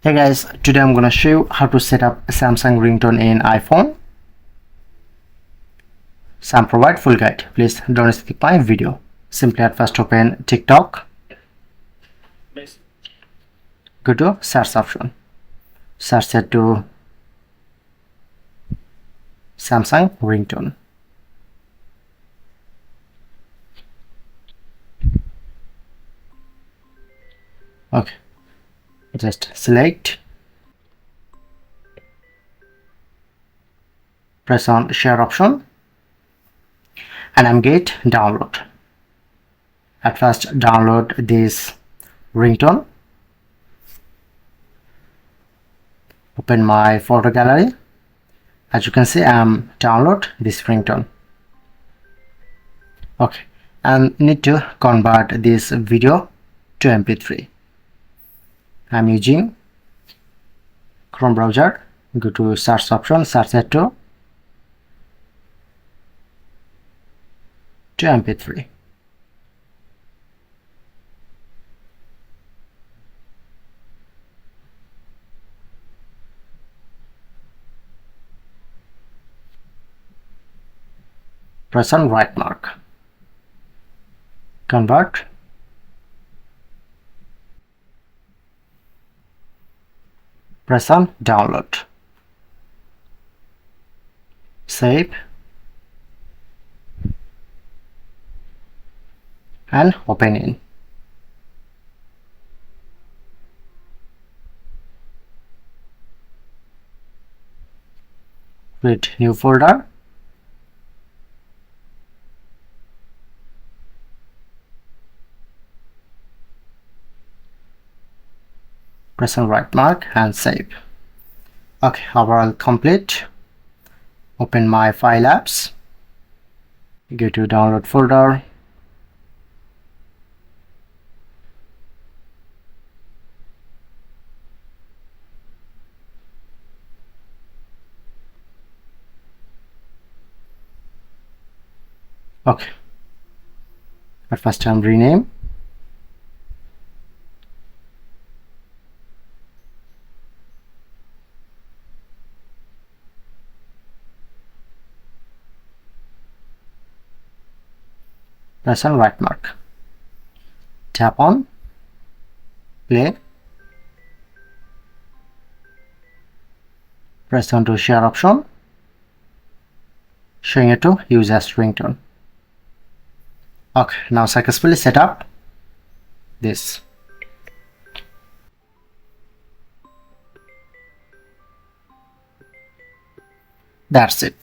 Hey guys, today I'm gonna show you how to set up Samsung ringtone in iPhone. Sam provide full guide. Please don't skip my video. Simply at first open TikTok. Go to search option. Search set to Samsung ringtone. Okay. Just select. Press on share option and I'm get download. At first download this ringtone. Open my photo gallery. As you can see, I'm download this ringtone. Okay, and need to convert this video to MP3. I'm using Chrome browser. Go to search option, search it to MP3. Press on right mark. Convert. Press on download. Save. And open in. Create new folder. Press on right mark and save. Okay, overall complete. Open my file apps. Go to download folder. Okay. At first time rename. Press on right mark. Tap on play. Press on to share option. Showing it to use as ringtone. Okay, now successfully set up this. That's it.